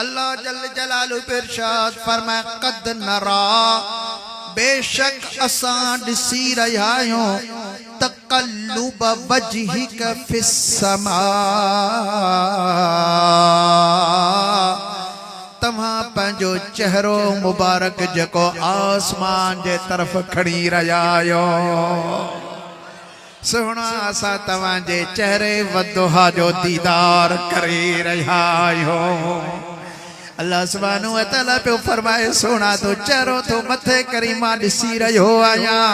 अल्लाह जल जलालु इरशाद फरमाए कद नरा बेशक असां दिसी रहा आहियूं तक़ल्लुब वजहिक फिस समा तव्हां पंहिंजो चेहरो मुबारक जेको आसमान जे तरफ खणी रहिया आहियो सोहणा असां तव्हांजे चेहरे वदुहा जो दीदार करे रहिया आहियूं। अल्लाह सुब्हानहू व तआला पे फरमाए सोना तो चेहरो तो मथे करी मां ॾिसी रहियो आहियां।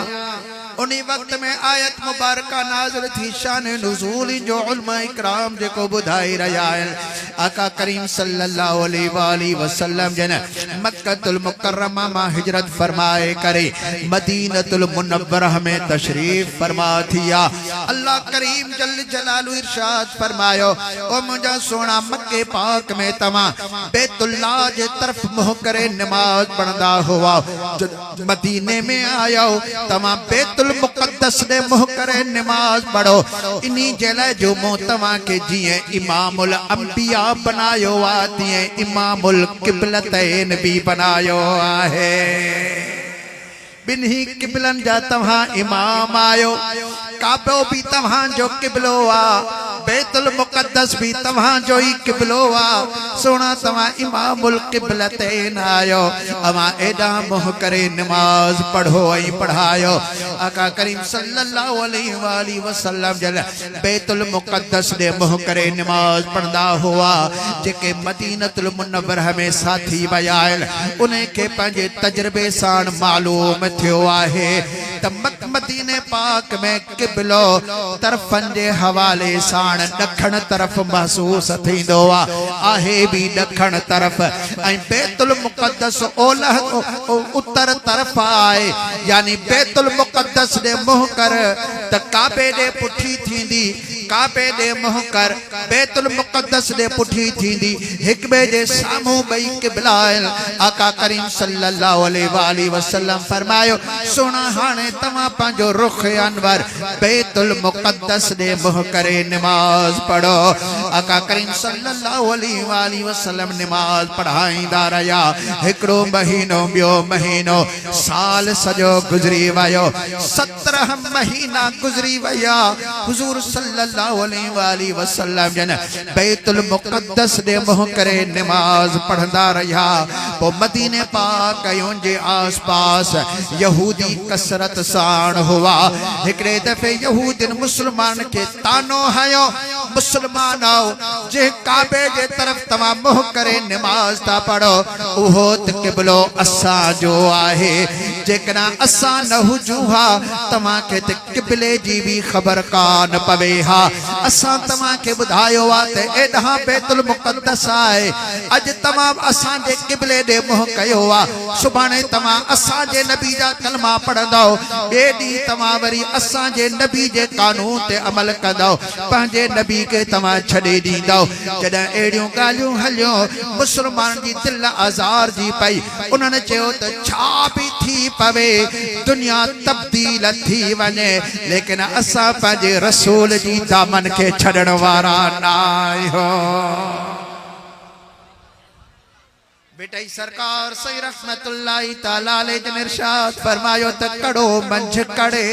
उन्हीं वक्त में आयत मुबारका नाज़िल थी शान नुज़ूल जो उलमा इकराम जेको बुधाई रहा है आका करीम सल्लल्लाहु अलैहि वसल्लम जन मक्कतुल मुकर्रमा में हिजरत फरमाए करे मदीनतुल मुनव्वरह में तशरीफ फरमा थिया। अल्लाह करीम जल जलालु इरशाद फरमायो ओ मुझा सोना मक्के पाक में तमा बैतुल्लाह जे तरफ मुँह करे नमाज पढ़दा हुआ मदीने में आयो तमा बैतुल मुक़द्दस ने मुँह करे नमाज पढ़ो इन्हीं जला जो मो तवा के जिए इमामुल अंबिया बनायो आ तिए इमामुल किबलतैन भी बनायो आहे। बिन्ही किबलन जा तव्हां इमाम आयो काबो भी तव्हां जो किबलो आ बैतुल मुक़द्दस भी तव्हां जो ही किबलो आ सोना तव्हां इमामुल किबलतैन आयो अवा एडा मुँह करे नमाज पढ़ो ऐं पढ़ायो। आका करीम सल्लल्लाहु अलैहि वसल्लम जल बैतुल मुक़द्दस ने मुँह करे नमाज पढ़दा हुआ जेके मदीनतुल मुनव्वरह में साथी वयाल उन्हें के पंहिंजे तजर्बे साण मालूम थियो आहे त मदीने पाक में किबलो तरफन जे हवाले साण दखण तरफ महसूस थींदो आहे भी दखण तरफ ऐं बैतुल मुक़द्दस ओलह उत्तर तरफ आए यानी बैतुल मुक़द्दस दे मुँह कर त काबे दे पुठी थींदी काबे दे मुँह कर बैतुल मुक़द्दस दे पुठी थींदी हिक बे जे सामू बई किबला आका करीम सल्लल्लाहु अलैहि वसल्लम फरमायो सोना हाने तमा पंहिंजो रुख अनवर बैतुल मुक़द्दस दे मुँह करे नमाज पढ़ो। आका करीम सल्लल्लाहु अलैहि वसल्लम नमाज पढ़ाईंदा रहिया हिकड़ो महीनो बियो महीनो साल सजो गुजरी वयो 17 महीना गुजरी वया हुजूर सल्लल्लाहु अलैहि वसल्लम जन बैतुल मुक़द्दस दे मुँह करे नमाज पढ़ंदा रहिया। पो मदीने पाक जे आस पास यहूदी कसरत साण हुआ हिकड़े दफे यहूदिन मुसलमान के तानो हयो मुसलमान आओ जे काबे जे तरफ तमा मुँह करे नमाज ता पढ़ो उहो त किबलो असा जो आहे जेकना असा न हुजू हा तमा के त किबले जी भी खबर कान पवे हा असा तमा के बुधायो आ ते एडा बैतुल मुक़द्दस आए अज तमाम असा जे किबले दे मुँह कयो आ सुभाणे तमा असा जे नबी जा कलमा पढ़ंदो एडी तमा वरी असा जे नबी जे कानून ते अमल कंदो पंहिंजे नबी के तमा छड़े दींदो जदा एडियों गालियों हलियो मुसलमान जी दिल आज़ार जी पई उन्होंने चयो त छा भी थी पवे दुनिया तब्दील थी वने लेकिन असा पंहिंजे रसूल जी दामन के छड़न वारा ना हो। बेटाई सरकार सही रहमतुल्लाहि ताला अलैहि जन इरशाद फरमायो त कड़ो मंझ कड़े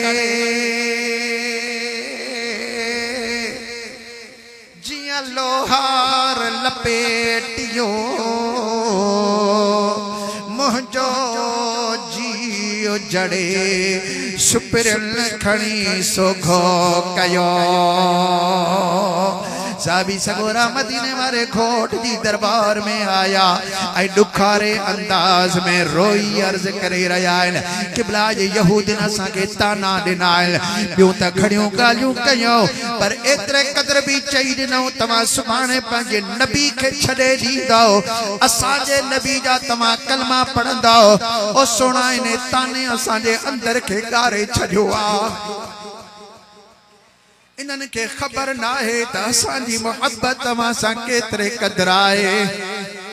जिया लोहार लपेटियो मुंहिंजो जियो जड़े सुपिरल खणी सोघो कयो। साबी सगोरा मदीने वाले खोट जी दरबार में आया आई दुखारे अंदाज में रोई अर्ज करे रहा है किबला जे यहूदिन असा के ताना दिनाल बियो त खड़ियों गालियों कयो पर एतरे कदर भी चई दिनो तमा सुभाणे पंहिंजे नबी के छड़े दींदो असा जे नबी जा तमा कलमा पढ़ंदो ओ सोना इने ताने असा जे अंदर के गारे छड़ियो आ इन्हन के खबर ना है त असांजी मोहब्बत मां केतरे कदराए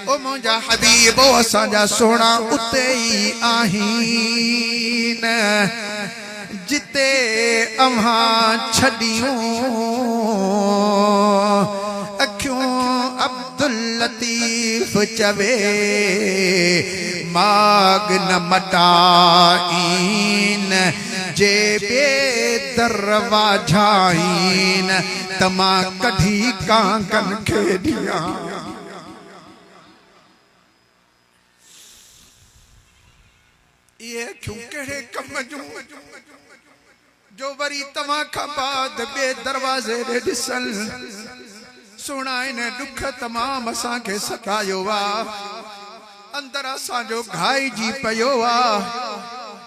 ओ मुंहिंजा हबीब असांजा सोना उते ही आहीन जिते अव्हां छड़ियूं अखियूं अब्द अब्दुल लतीफ चवे माग न मटाइन जे बे दरवाजाइन तमा कढ़ी कांकन खेडिया ये क्यों कहे कम जो वरी तमा का बाद बे दरवाजे रे दिसल सुना इन दुख तमाम असा के सतायो वा अंदर असा जो घाई जी पयो वा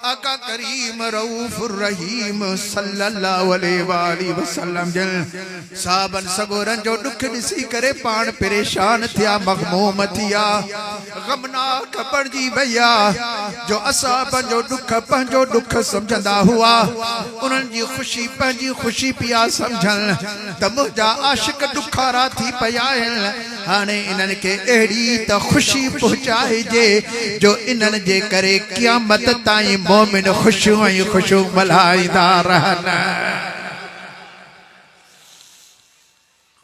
आका करीम रऊफुर रहीम सल्लल्लाहु अलैहि वसल्लम जन साबन सगोरन जो दुख दिसी करे पान परेशान थिया मगमूम थिया गमनाक पड़जी भैया जो असाब जो दुख समझंदा हुआ उन्हनि जी खुशी पंहिंजी खुशी पिया समझन त मुंहिंजा आशिक दुखारा थी पिया आहिनि हाणे इन्हनि खे अहिड़ी त खुशी पहुचाइजे जो इन्हनि जे करे क़यामत ताईं मोमिन खुशियूं ऐं खुशियूं मल्हाईंदा रहनि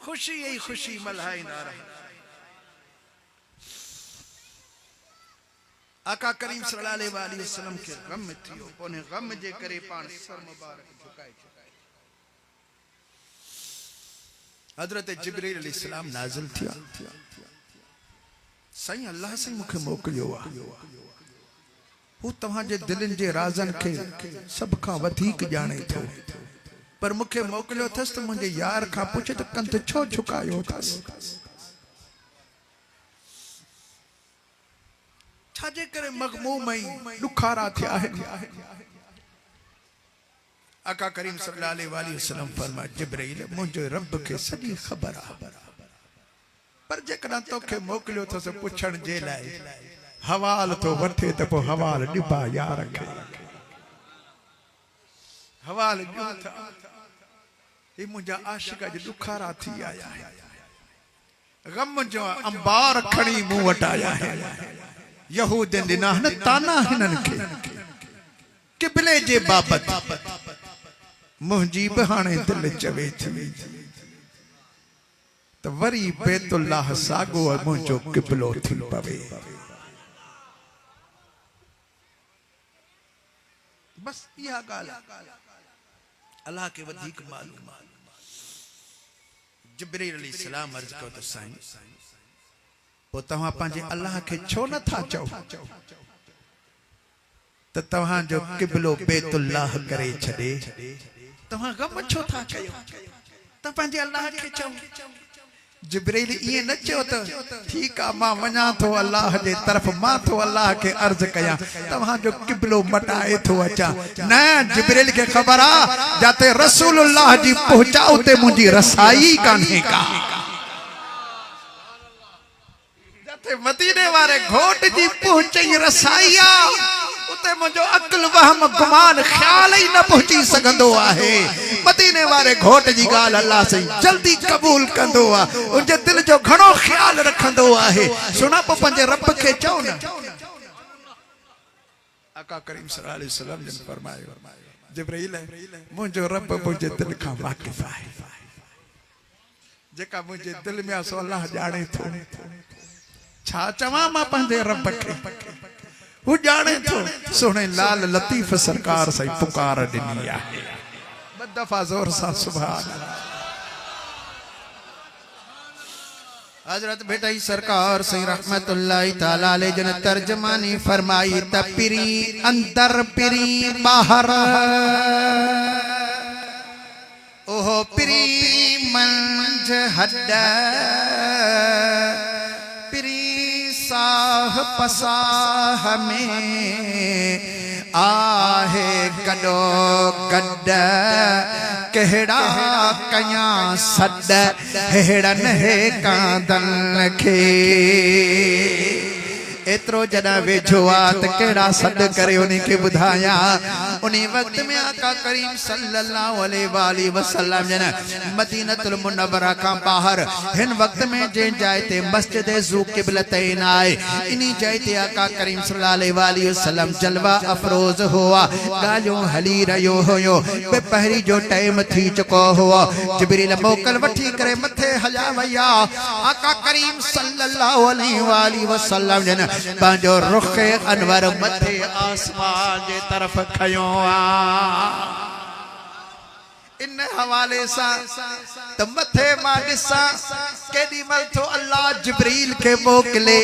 खुशी ऐं खुशी मल्हाईंदा रहनि आका करीम सल्लल्लाहु अलैहि वसल्लम के गम थियो उन्हें गम जे करे पान सर मुबारक झुकाए हजरत जिब्रील अलैहिस्सलाम नाज़िल थिया सही अल्लाह से मुखे मोकलियो आ वो तव्हां जे दिलनि जे राज़न खे सब खां वधीक ॼाणे थो पर मुखे मोकलियो थस त मुंहिंजे यार खां पुछ त कंध छो झुकायो थस छाजे करे मगमूम ऐं दुखारा थिया आहिनि आका करीम सल्लल्लाहु अलैहि वसल्लम फरमाया जिब्रील मुंहिंजे रब खे सॼी ख़बर आहे पर जेकॾहिं तोखे मोकिलियो अथसि पुछण जे लाइ हवाल तो वठे त पोइ हवाल ॾिबा यार खे हवाल ॾियो था ही मुंहिंजा आशिक अॼु दुखारा थी आया गम जो अंबार खणी मूं वटि आया यहूदनि ॾिना न ताना हिननि खे क़िबले जे बाबति मुंहिंजी बि हाणे दिलि चवे थी त वरी बैतुल्लाह साॻो मुंहिंजो क़िबलो थी पवे बस इहा ॻाल्हि अल्लाह खे वधीक मालूम आहे जिब्रील अलैहिस्सलाम अर्ज़ कयो त साईं पोइ तव्हां पंहिंजे अल्लाह खे छो नथा चओ त तव्हांजो क़िबलो बैतुल्लाह करे छॾे तव्हां गम छो था कयो त पंहिंजे अल्लाह खे चओ जिब्रील इएं न चयो त ठीकु आहे मां वञा थो अल्लाह जे तरफ़ मां थो अल्लाह खे अर्ज़ कयां तव्हांजो क़िबलो मटाए थो अचां न जिब्रील खे ख़बर आहे जिते रसूलुल्लाह जी पहुचा उते मुंहिंजी रसाई कान्हे का मदीने वाले घोट जी पहुंचई रसाइया उते मुझो अक्ल वहम गुमान ख्याल ही न पहुंची सकंदो आहे मदीने वाले घोट जी गाल अल्लाह से जल्दी कबूल कंदो आ उनजे दिल जो घणो ख्याल रखंदो आहे सुना पो पंजे रब के चओ न आका करीम सल्लल्लाहु अलैहि वसल्लम ने फरमायो जिब्रील मुझो रब मुझे दिल का वाकिफ आहे जेका मुझे दिल में सो अल्लाह जाने थो छा चवा मां पंहिंजे रब खे हू जाने थो सोने लाल लतीफ सरकार साईं पुकार ॾिनी आहे ॿ दफ़ा ज़ोर सां सुभान हजरत बेटाई सरकार साईं रहमतुल्लाहि ताला अलैहि जन तर्जमानी फरमाई त पिरी अंदर पिरी बाहर ओहो पिरी मंझ हड्ड साह पसाह में आहे गडो गड कहड़ा कया सड हेड़न हे कांदन खे एतरो जडा वेझो आ त केड़ा सड करे उन्हीं के बुधाया उन्हीं वक्त में आका करीम सल्लल्लाहु अलैहि वसल्लम जन मदीनतुल मुनव्वरा का बाहर हिन वक्त में जे जायते मस्जिद ज़ू क़िबलतैन आए इन्हीं जायते आका करीम सल्लल्लाहु अलैहि वसल्लम जलवा अफरोज हुआ गालियों हली रहियो हुयो बे पहरी जो टाइम थी चुको हुआ जिब्रील मोकल वठी करे मथे हला वया आका करीम सल्लल्लाहु अलैहि वसल्लम जन पांजो रुख अनवर मथे आसमान जे तरफ खयो आ इन हवाले सा तो मथे मां दिसा केडी मल तो अल्लाह जिब्रील के मोकले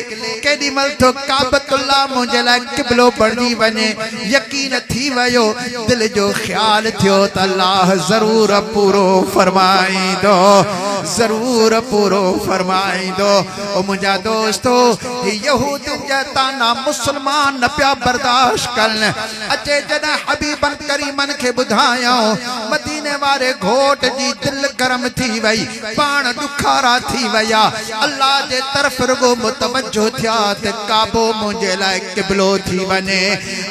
केडी मल तो काबतुल्लाह मुझे ला किबलो बणी वने यकीन थी वयो दिल जो ख्याल थियो त अल्लाह जरूर पूरो फरमाई दो जरूर पूरो फरमाई दो ओ मुझा दोस्तों यहूद जताना मुसलमान न प्या बर्दाश्त करन अचे जना हबीबन करीमन के बुधायो मदीने वारे घोट जी दिल गरम थी वई पान दुखारा थी वया अल्लाह जे तरफ रुगो मुतवज्जो थिया ते काबो मुझे लाए किबलो थी वने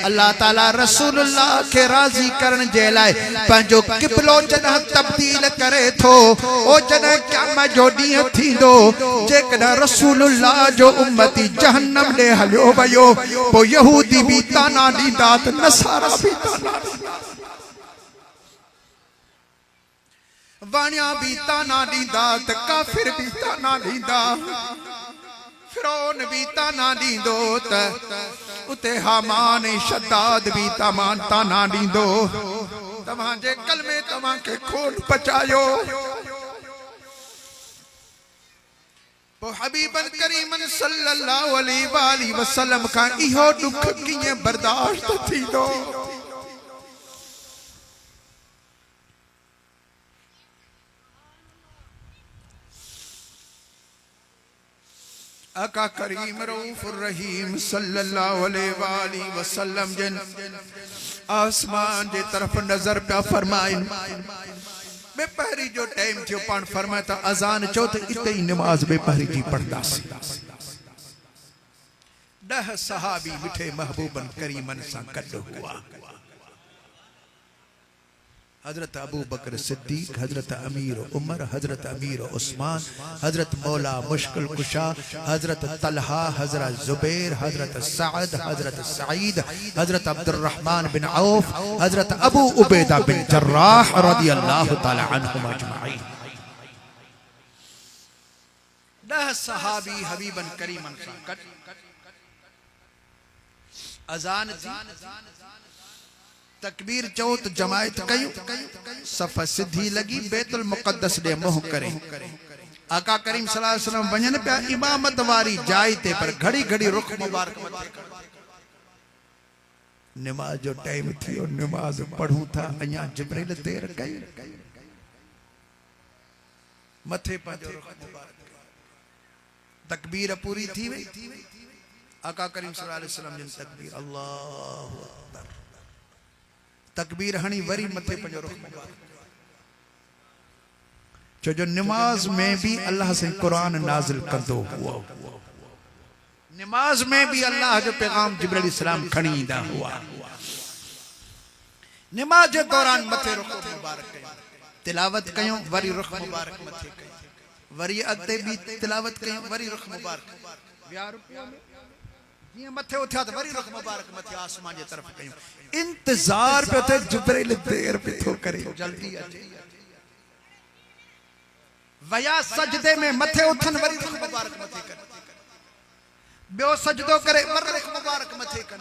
अल्लाह ताला रसूलुल्लाह के राजी करन जे लाए पंजो किबलो जन तब्दील करे थो ओ जन क़यामत जो ॾींहुं थींदो जेकॾहिं रसूलुल्लाह जो उम्मती जहन्नम ॾे हलियो वयो पोइ यहूदी भी ताना ॾींदा त नसारा भी ताना वाणिया भी ताना ॾींदा त काफिर भी ताना ॾींदा फिरौन भी ताना ॾींदो त उते हामान शद्दाद भी ताना ॾींदो तव्हांजे कलमे तव्हांखे खून पचायो पोइ हबीबन करीमन सल्लल्लाहु अलैहि वसल्लम खां इहो दुख कीअं बर्दाश्त थींदो आका करीम रऊफुर रहीम सल्लल्लाहु अलैहि वसल्लम जन आसमान जे तरफ नजर पे फरमाइन बेपहरी जो टाइम थियो पान फरमाता अजान चो तो इते ही नमाज बेपहरी जी पढ़दासी 10 सहाबी मिठे महबूबन करीमन सा गड हुआ हजरत अबू बकर सिद्दीक हजरत अमीर उमर हजरत अमीर उस्मान हजरत मौला मुश्किल कुशा हजरत तलहा हजरत जुबैर हजरत सअद हजरत सईद हजरत अब्दुर्रहमान बिन औफ हजरत अबू उबैदा बिन जर्राह रदियल्लाहु ताला अन्हुम अजमाइन 10 सहाबी हबीबन करीमन सा अजान तकबीर चौथ जमायत कयूं सफ़ सिधी लगी बैतुल मुक़द्दस दे मुंह करे आका करीम सल्लल्लाहु अलैहि वसल्लम वञन पिया इमामत वारी जाइ ते पर घड़ी घड़ी रुख मुबारक मथे कर नमाज जो टाइम थियो नमाज पढ़ूं था अया जिब्रील देर कई मथे पंहिंजो रुख मुबारक तकबीर पूरी थी वई आका करीम सल्लल्लाहु अलैहि वसल्लम जिन तकबीर अल्लाहु अकबर तकबीर हणी वरी मथे पंजो रुख मुबारक जो नमाज में भी अल्लाह से कुरान नाजिल कंदो हुआ नमाज में भी अल्लाह जो पैगाम जिब्रील अलैहिस्सलाम खणी ईंदा हुआ नमाज जे दौरान मथे रुख मुबारक तिलावत कयूं वरी रुख मुबारक मथे कयूं वरी अॻिते भी तिलावत कयूं वरी रुख मुबारक ॿिया रुपया में ये मथे उठा तो वरी रुख मुबारक मथे आसमान की तरफ कयूं इंतजार पे थे जिब्रील देर पे थो करे जल्दी अचे वया सजदे में मथे उठन वरी रुख मुबारक मथे कर बियो सजदो करे वरी रुख मुबारक मथे कर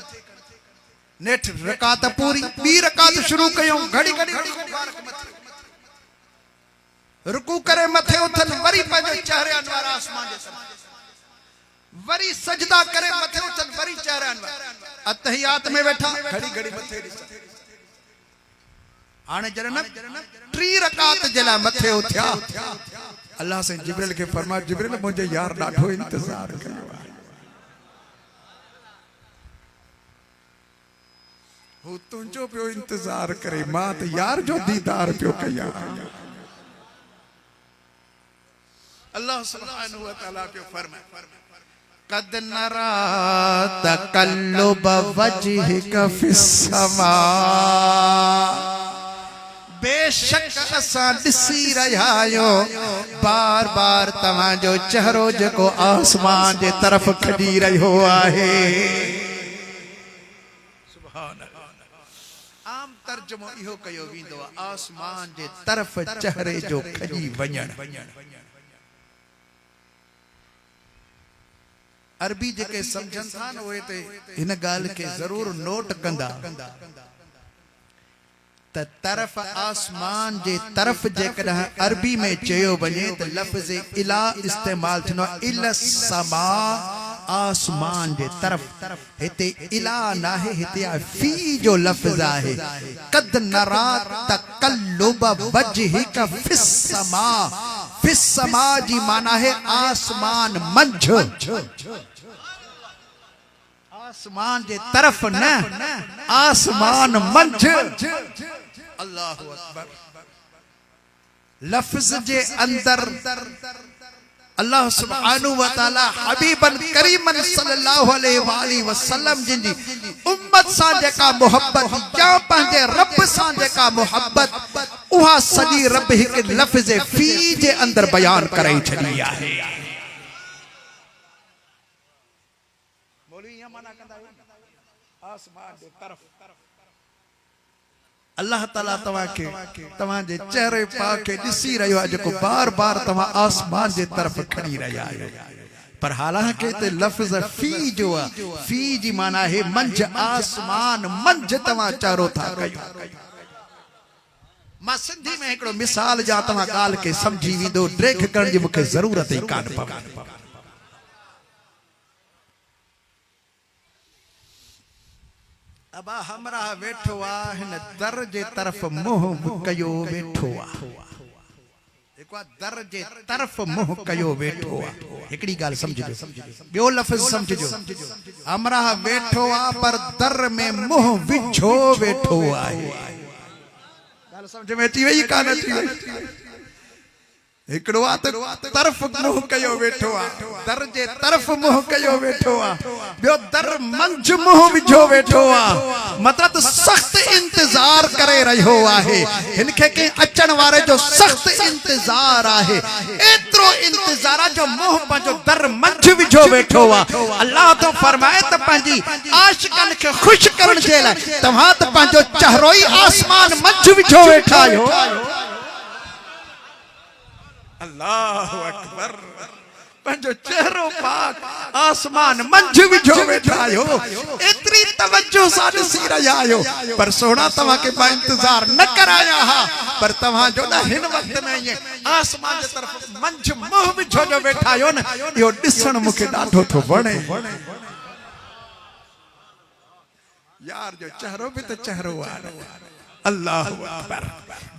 नेठ रकात पूरी बी रकात शुरू कयूं घड़ी घड़ी रुख मुबारक मथे रुकू करे मथे उठन वरी पंहिंजो चेहरे अनवार आसमान जे तरफ वरी सजदा करे मथे उठन वरी चेहरा अतहियात में बैठा घड़ी घड़ी मथे आने जरन 3 रकात जला मथे उठया अल्लाह से जिब्रील के फरमाया जिब्रील मुझे यार डाढो इंतजार कयो हो तुंजो पियो इंतजार करे मां त यार जो दीदार पियो कया अल्लाह सुब्हानहू व तआला पियो फरमाए कद नरा तकल्लुब वजहिक फिस्समा बेशक असां ॾिसी रहिया आहियूं बार बार तव्हांजो चेहरो जेको आसमान जे तरफ़ खॼी रहियो आहे आम तर्जुमो इहो कयो वेंदो आहे आसमान जे तरफ़ चेहरे जो खॼी वञण अरबी जेके सम्झनि था न उहे ते हिन ॻाल्हि खे ज़रूर नोट कंदा त तरफ़ आसमान जे तरफ़ जेकॾहिं अरबी में चयो वञे त लफ़्ज़ इला इस्तेमाल थींदो आहे इल समा आसमान जे तरफ़ हिते इला नाहे हिते फी जो लफ़्ज़ आहे कद नरा तकल्लुब वजहिक फिस्समा फिस्समा जी माना है आसमान मंझ आसमान जे तरफ न आसमान मंझ अल्लाहु अकबर लफ्ज़ जे अंदर अल्लाह सुब्हानहु व तआला हबीबन करीमन सल्लल्लाहु अलैहि वसल्लम जिंजी उम्मत सां जेका मोहब्बत या पंहिंजे रब सां जेका मोहब्बत उहा सॼी रब हिक लफ्ज़ फी जे अंदर बयान करे छॾी आहे आसमान जे तरफ अल्लाह ताला तव्हांखे तव्हांजे चेहरे पाक खे ॾिसी रहियो आहे जेको बार बार तव्हां आसमान जे तरफ़ खणी रहिया आहियो पर हालांकि ते लफ़्ज़ फी जो आहे फी जी माना है मंझ आसमान मंझ तव्हां चेहरो था कयो मां सिंधी में हिकिड़ो मिसाल जा तव्हां ॻाल्हि खे सम्झी वेंदो ड्रेख करण जी मूंखे ज़रूरत ई कान पवंदी अबा हमरा वेठो आ हिन दर जे तरफ मुंह कयो वेठो आ हिकु दर जे तरफ मुंह कयो वेठो आ हिकड़ी ॻाल्हि समझजो ॿियो लफ़्ज़ समझजो हमरा वेठो आ पर दर में मुंह विझो वेठो आहे ॻाल्हि समझ में अची वई कान अची वई हिकड़ो आ तरफ मुंह कयो वेठो आ दर जे तरफ मुंह कयो वेठो आ ॿियो दर मंझ मुंह विझो वेठो आ मतलब सख्त इंतजार करे रहियो आहे हिनखे के अचण वारे जो सख्त इंतजार आहे एतिरो इंतजार जो मुंह पंहिंजो दर मंझ विझो वेठो आ अल्लाह तो फरमाए त पंहिंजी आशिकन खे ख़ुश करण जे लाइ तव्हां त पंहिंजो चेहरो ई आसमान मंझ विझो वेठा आहियो अल्लाहु अकबर पंहिंजो चेहरो पाक आसमान मंझ विझो वेठा आहियो एतिरी तवज्जो सां ॾिसी रहिया आहियो पर सोना तव्हांखे मां इंतज़ार न कराया हा पर तव्हांजो न हिन वक़्त में ईअं आसमान जे तरफ़ मंझ मुंह विझो जो वेठा आहियो न इहो ॾिसण मूंखे ॾाढो थो वणे यार जो चेहरो बि त चेहरो आहे अल्लाह अकबर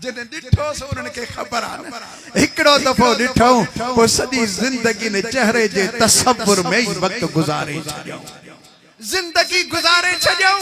जिन्हें ॾिठो सो उन्हनि खे ख़बर आहे हिकिड़ो दफ़ो ॾिठो पोइ सॼी ज़िंदगी ने चेहरे जे तसव्वुर में ई वक़्तु गुज़ारे छॾियो ज़िंदगी गुज़ारे छॾियो